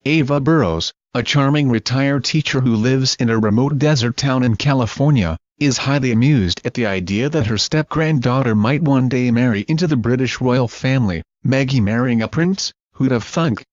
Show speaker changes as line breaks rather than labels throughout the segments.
Ava Burrows, a charming retired teacher who lives in a remote desert town in California, is highly amused at the idea that her step-granddaughter might one day marry into the British royal family. Maggie marrying a prince? Who'd have thunk?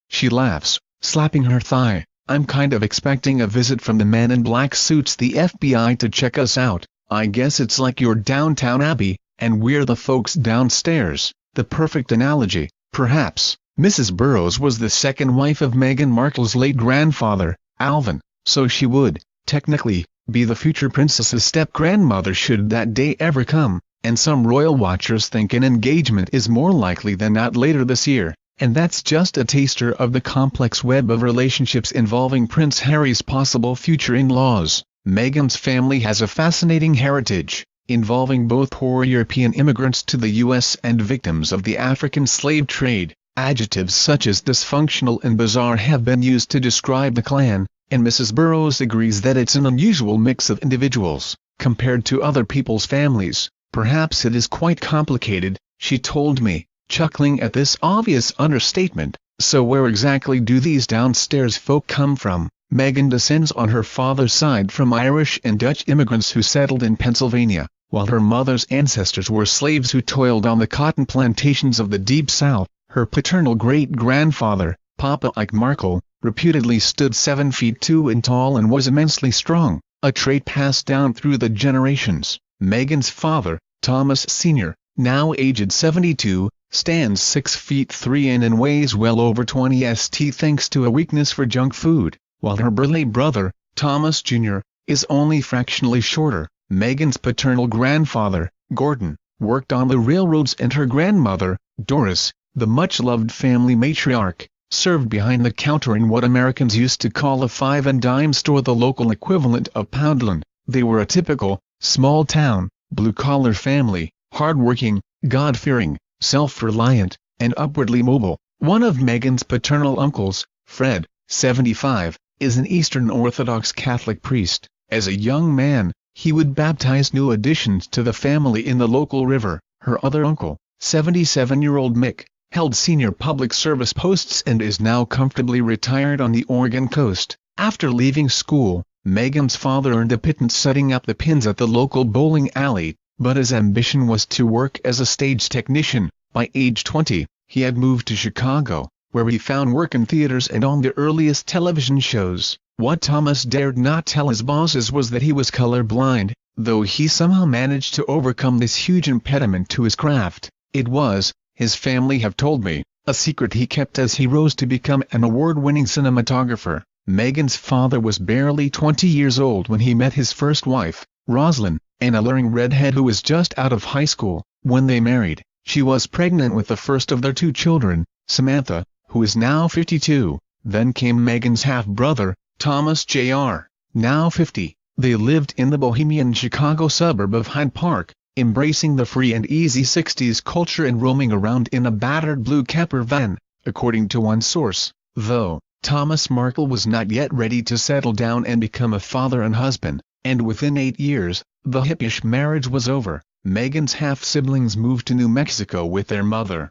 She laughs, slapping her thigh. I'm kind of expecting a visit from the man in black suits, the FBI, to check us out. I guess it's like your Downtown Abbey, and we're the folks downstairs. The perfect analogy, perhaps. Mrs. Burrows was the second wife of Meghan Markle's late grandfather, Alvin, so she would, technically, be the future princess's step-grandmother should that day ever come, and some royal watchers think an engagement is more likely than not later this year, and that's just a taster of the complex web of relationships involving Prince Harry's possible future in-laws. Meghan's family has a fascinating heritage, involving both poor European immigrants to the U.S. and victims of the African slave trade. Adjectives such as dysfunctional and bizarre have been used to describe the clan, and Mrs. Burrows agrees that it's an unusual mix of individuals, compared to other people's families. Perhaps it is quite complicated, she told me, chuckling at this obvious understatement. So where exactly do these downstairs folk come from? Meghan descends on her father's side from Irish and Dutch immigrants who settled in Pennsylvania, while her mother's ancestors were slaves who toiled on the cotton plantations of the Deep South. Her paternal great-grandfather, Papa Ike Markle, reputedly stood 7 feet 2 tall and was immensely strong, a trait passed down through the generations. Meghan's father, Thomas Sr., now aged 72, stands 6 feet 3 and weighs well over 20 st thanks to a weakness for junk food, while her burly brother, Thomas Jr., is only fractionally shorter. Meghan's paternal grandfather, Gordon, worked on the railroads, and her grandmother, Doris, the much-loved family matriarch, served behind the counter in what Americans used to call a five-and-dime store, the local equivalent of Poundland. They were a typical, small-town, blue-collar family, hard-working, God-fearing, self-reliant, and upwardly mobile. One of Meghan's paternal uncles, Fred, 75, is an Eastern Orthodox Catholic priest. As a young man, he would baptize new additions to the family in the local river. Her other uncle, 77-year-old Mick, held senior public service posts and is now comfortably retired on the Oregon coast. After leaving school, Meghan's father earned a pittance setting up the pins at the local bowling alley, but his ambition was to work as a stage technician. By age 20, he had moved to Chicago, where he found work in theaters and on the earliest television shows. What Thomas dared not tell his bosses was that he was colorblind, though he somehow managed to overcome this huge impediment to his craft. It was, his family have told me, a secret he kept as he rose to become an award-winning cinematographer. Meghan's father was barely 20 years old when he met his first wife, Roslyn, an alluring redhead who was just out of high school. When they married, she was pregnant with the first of their 2 children, Samantha, who is now 52. Then came Meghan's half-brother, Thomas Jr., now 50. They lived in the bohemian Chicago suburb of Hyde Park, embracing the free and easy 60s culture and roaming around in a battered blue camper van, according to one source. Though, Thomas Markle was not yet ready to settle down and become a father and husband, and within 8 years, the hippish marriage was over. Meghan's half-siblings moved to New Mexico with their mother.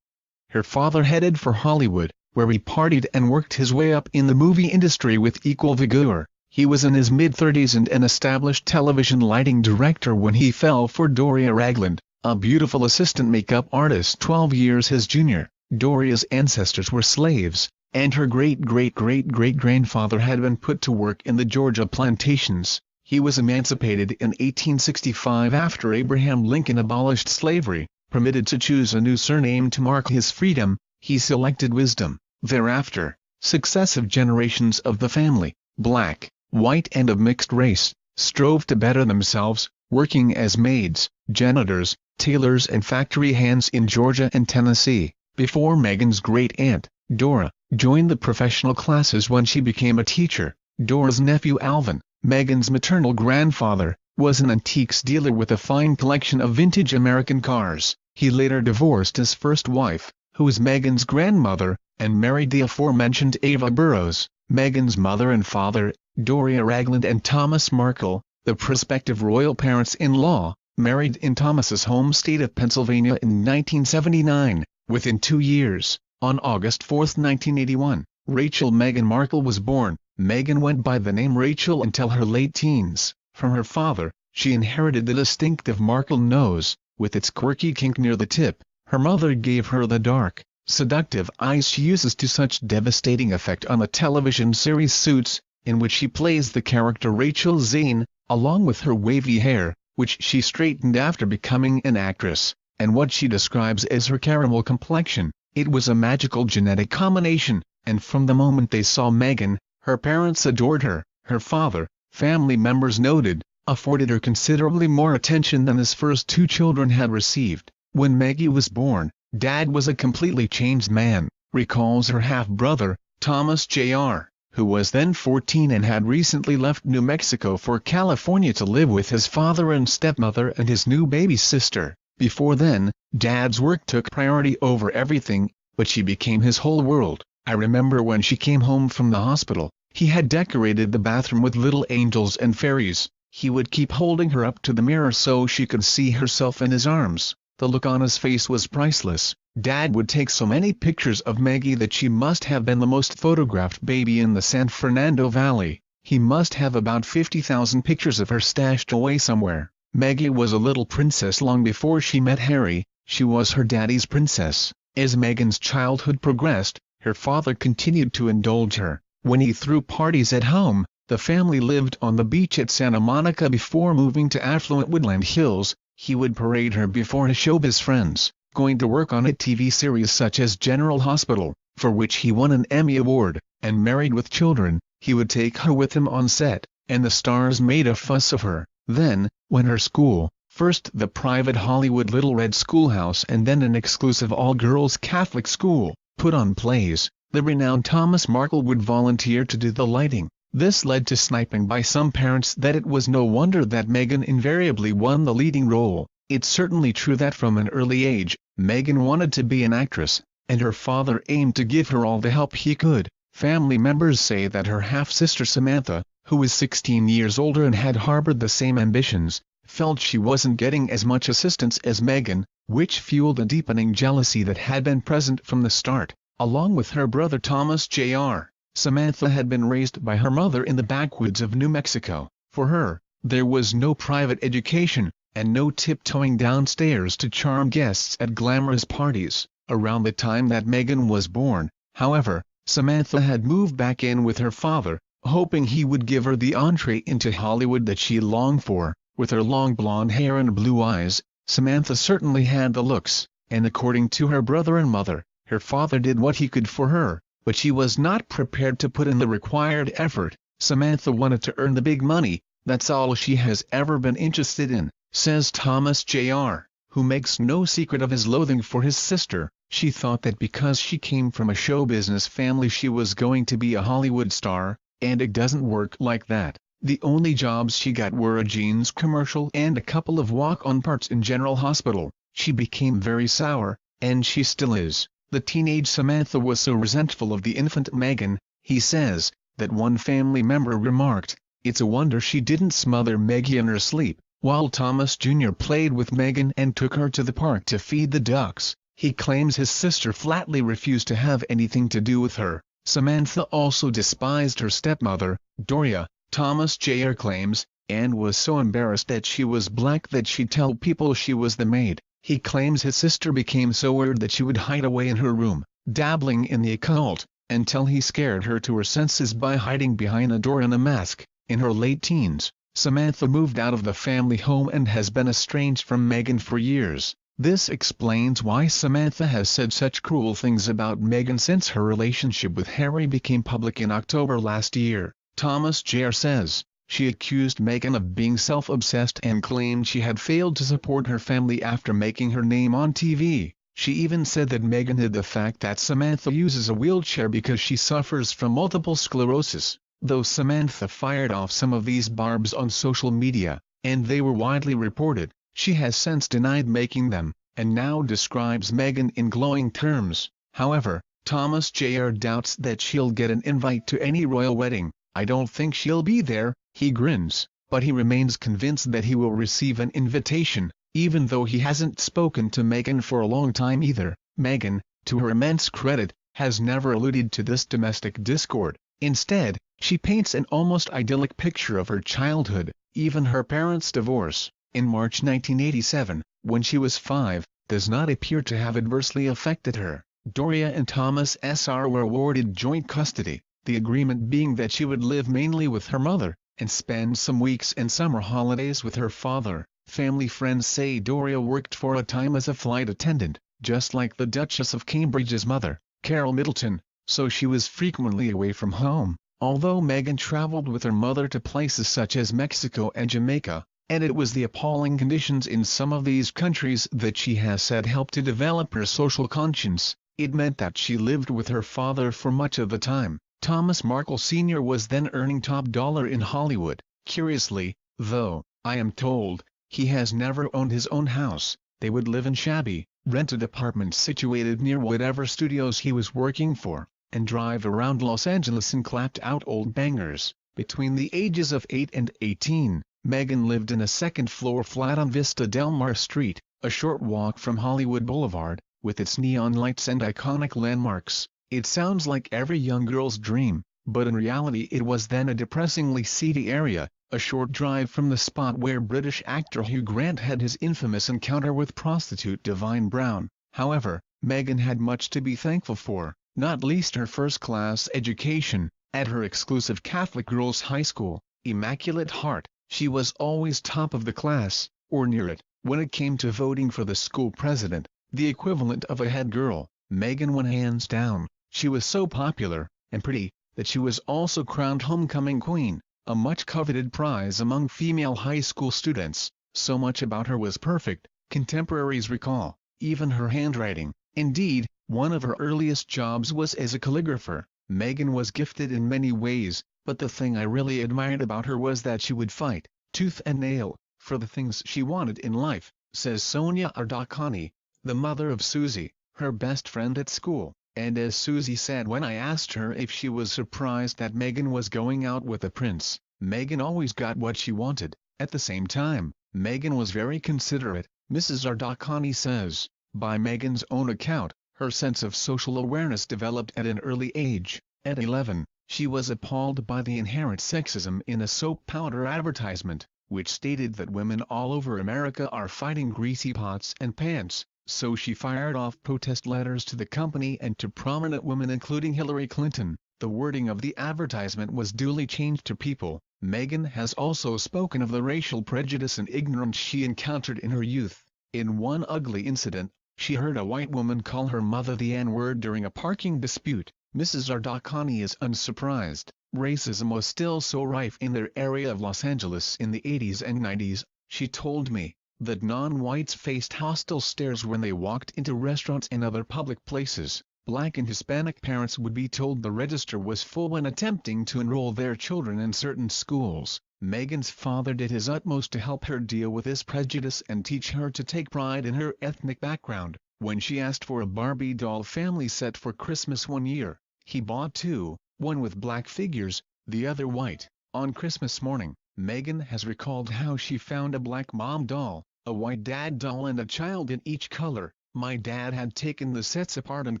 Her father headed for Hollywood, where he partied and worked his way up in the movie industry with equal vigor. He was in his mid-30s and an established television lighting director when he fell for Doria Ragland, a beautiful assistant makeup artist 12 years his junior. Doria's ancestors were slaves, and her great-great-great-great-grandfather had been put to work in the Georgia plantations. He was emancipated in 1865 after Abraham Lincoln abolished slavery. Permitted to choose a new surname to mark his freedom, he selected Wisdom. Thereafter, successive generations of the family, black, white and of mixed race, strove to better themselves, working as maids, janitors, tailors and factory hands in Georgia and Tennessee. Before Meghan's great-aunt, Dora, joined the professional classes when she became a teacher, Dora's nephew Alvin, Meghan's maternal grandfather, was an antiques dealer with a fine collection of vintage American cars. He later divorced his first wife, who was Meghan's grandmother, and married the aforementioned Ava Burrows. Meghan's mother and father, Doria Ragland and Thomas Markle, the prospective royal parents-in-law, married in Thomas's home state of Pennsylvania in 1979. Within 2 years, on August 4, 1981, Rachel Meghan Markle was born. Meghan went by the name Rachel until her late teens. From her father, she inherited the distinctive Markle nose, with its quirky kink near the tip. Her mother gave her the dark, seductive eyes she uses to such devastating effect on the television series Suits, in which she plays the character Rachel Zane, along with her wavy hair, which she straightened after becoming an actress, and what she describes as her caramel complexion. It was a magical genetic combination, and from the moment they saw Meghan, her parents adored her. Her father, family members noted, afforded her considerably more attention than his first two children had received. When Maggie was born, Dad was a completely changed man, recalls her half-brother, Thomas Jr., who was then 14 and had recently left New Mexico for California to live with his father and stepmother and his new baby sister. Before then, Dad's work took priority over everything, but she became his whole world. I remember when she came home from the hospital, he had decorated the bathroom with little angels and fairies. He would keep holding her up to the mirror so she could see herself in his arms. The look on his face was priceless. Dad would take so many pictures of Maggie that she must have been the most photographed baby in the San Fernando Valley. He must have about 50,000 pictures of her stashed away somewhere. Maggie was a little princess long before she met Harry. She was her daddy's princess. As Meghan's childhood progressed, her father continued to indulge her. When he threw parties at home, the family lived on the beach at Santa Monica before moving to affluent Woodland Hills. He would parade her before his showbiz friends, going to work on a TV series such as General Hospital, for which he won an Emmy Award, and married with children. He would take her with him on set, and the stars made a fuss of her. Then, when her school, first the private Hollywood Little Red Schoolhouse and then an exclusive all-girls Catholic school, put on plays, the renowned Thomas Markle would volunteer to do the lighting. This led to sniping by some parents that it was no wonder that Meghan invariably won the leading role. It's certainly true that from an early age, Meghan wanted to be an actress, and her father aimed to give her all the help he could. Family members say that her half-sister Samantha, who was 16 years older and had harbored the same ambitions, felt she wasn't getting as much assistance as Meghan, which fueled a deepening jealousy that had been present from the start. Along with her brother Thomas Jr., Samantha had been raised by her mother in the backwoods of New Mexico. For her, there was no private education, and no tiptoeing downstairs to charm guests at glamorous parties. Around the time that Meghan was born, however, Samantha had moved back in with her father, hoping he would give her the entree into Hollywood that she longed for. With her long blonde hair and blue eyes, Samantha certainly had the looks, and according to her brother and mother, her father did what he could for her, but she was not prepared to put in the required effort. Samantha wanted to earn the big money. That's all she has ever been interested in, says Thomas Jr., who makes no secret of his loathing for his sister. She thought that because she came from a show business family she was going to be a Hollywood star, and it doesn't work like that. The only jobs she got were a jeans commercial and a couple of walk-on parts in General Hospital. She became very sour, and she still is. The teenage Samantha was so resentful of the infant Meghan, he says, that one family member remarked, "It's a wonder she didn't smother Maggie in her sleep." While Thomas Jr. played with Meghan and took her to the park to feed the ducks, he claims his sister flatly refused to have anything to do with her. Samantha also despised her stepmother, Doria, Thomas Jr. claims, and was so embarrassed that she was black that she'd tell people she was the maid. He claims his sister became so weird that she would hide away in her room, dabbling in the occult, until he scared her to her senses by hiding behind a door and a mask. In her late teens, Samantha moved out of the family home and has been estranged from Meghan for years. This explains why Samantha has said such cruel things about Meghan since her relationship with Harry became public in October last year. Thomas Jr. says, she accused Meghan of being self-obsessed and claimed she had failed to support her family after making her name on TV. She even said that Meghan hid the fact that Samantha uses a wheelchair because she suffers from multiple sclerosis. Though Samantha fired off some of these barbs on social media, and they were widely reported, she has since denied making them, and now describes Meghan in glowing terms. However, Thomas Jr. doubts that she'll get an invite to any royal wedding. "I don't think she'll be there," he grins, but he remains convinced that he will receive an invitation, even though he hasn't spoken to Meghan for a long time either. Meghan, to her immense credit, has never alluded to this domestic discord. Instead, she paints an almost idyllic picture of her childhood. Even her parents' divorce, in March 1987, when she was 5, does not appear to have adversely affected her. Doria and Thomas Sr. were awarded joint custody, the agreement being that she would live mainly with her mother, and spend some weeks and summer holidays with her father. Family friends say Doria worked for a time as a flight attendant, just like the Duchess of Cambridge's mother, Carol Middleton, so she was frequently away from home. Although Meghan traveled with her mother to places such as Mexico and Jamaica, and it was the appalling conditions in some of these countries that she has said helped to develop her social conscience, it meant that she lived with her father for much of the time. Thomas Markle Sr. was then earning top dollar in Hollywood. Curiously, though, I am told, he has never owned his own house. They would live in shabby, rented apartments situated near whatever studios he was working for, and drive around Los Angeles and clapped out old bangers. Between the ages of 8 and 18, Meghan lived in a second-floor flat on Vista Del Mar Street, a short walk from Hollywood Boulevard, with its neon lights and iconic landmarks. It sounds like every young girl's dream, but in reality it was then a depressingly seedy area, a short drive from the spot where British actor Hugh Grant had his infamous encounter with prostitute Divine Brown. However, Meghan had much to be thankful for, not least her first-class education. At her exclusive Catholic girls' high school, Immaculate Heart, she was always top of the class, or near it. When it came to voting for the school president, the equivalent of a head girl, Meghan won hands down. She was so popular, and pretty, that she was also crowned homecoming queen, a much-coveted prize among female high school students. So much about her was perfect, contemporaries recall, even her handwriting. Indeed, one of her earliest jobs was as a calligrapher. Meghan was gifted in many ways, but the thing I really admired about her was that she would fight, tooth and nail, for the things she wanted in life, says Sonia Ardakani, the mother of Susie, her best friend at school. And as Susie said when I asked her if she was surprised that Meghan was going out with the prince, Meghan always got what she wanted. At the same time, Meghan was very considerate, Mrs. Ardakani says. By Meghan's own account, her sense of social awareness developed at an early age. At 11, she was appalled by the inherent sexism in a soap powder advertisement, which stated that women all over America are fighting greasy pots and pans. So she fired off protest letters to the company and to prominent women including Hillary Clinton. The wording of the advertisement was duly changed to people. Meghan has also spoken of the racial prejudice and ignorance she encountered in her youth. In one ugly incident, she heard a white woman call her mother the N-word during a parking dispute. Mrs. Ardakani is unsurprised. Racism was still so rife in their area of Los Angeles in the 80s and 90s, she told me, that non-whites faced hostile stares when they walked into restaurants and other public places. Black and Hispanic parents would be told the register was full when attempting to enroll their children in certain schools. Meghan's father did his utmost to help her deal with this prejudice and teach her to take pride in her ethnic background. When she asked for a Barbie doll family set for Christmas one year, he bought two, one with black figures, the other white. On Christmas morning, Meghan has recalled how she found a black mom doll, a white dad doll and a child in each color. My dad had taken the sets apart and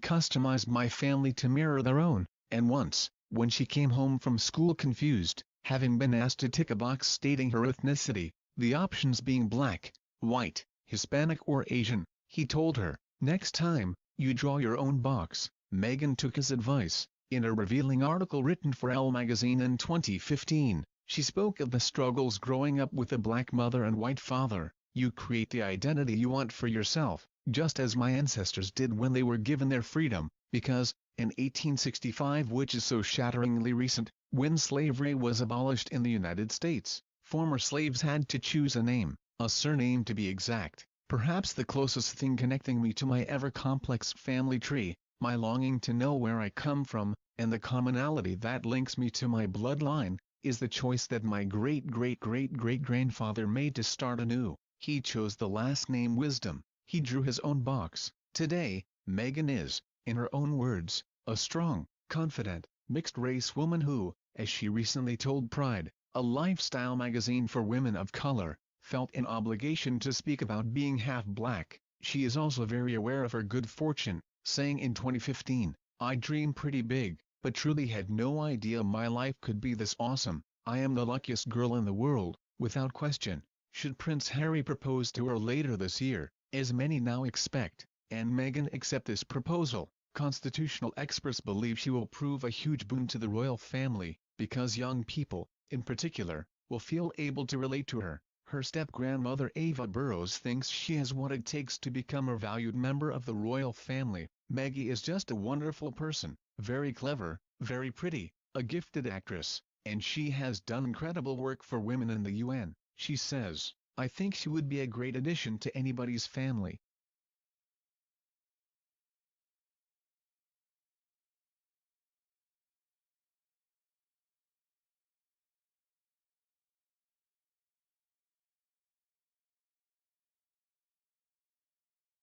customized my family to mirror their own, and once, when she came home from school confused, having been asked to tick a box stating her ethnicity, the options being black, white, Hispanic or Asian, he told her, "Next time, you draw your own box." Meghan took his advice. In a revealing article written for Elle magazine in 2015, she spoke of the struggles growing up with a black mother and white father. You create the identity you want for yourself, just as my ancestors did when they were given their freedom, because, in 1865, which is so shatteringly recent, when slavery was abolished in the United States, former slaves had to choose a name, a surname to be exact. Perhaps the closest thing connecting me to my ever-complex family tree, my longing to know where I come from, and the commonality that links me to my bloodline, is the choice that my great-great-great-great-grandfather made to start anew. He chose the last name Wisdom. He drew his own box. Today, Meghan is, in her own words, a strong, confident, mixed-race woman who, as she recently told Pride, a lifestyle magazine for women of color, felt an obligation to speak about being half black. She is also very aware of her good fortune, saying in 2015, I dream pretty big, but truly had no idea my life could be this awesome. I am the luckiest girl in the world, without question. Should Prince Harry propose to her later this year, as many now expect, and Meghan accept this proposal, constitutional experts believe she will prove a huge boon to the royal family, because young people, in particular, will feel able to relate to her. Her step-grandmother Ava Burrows thinks she has what it takes to become a valued member of the royal family. Maggie is just a wonderful person, very clever, very pretty, a gifted actress, and she has done incredible work for women in the UN. She says, "I think she would be a great addition to anybody's family."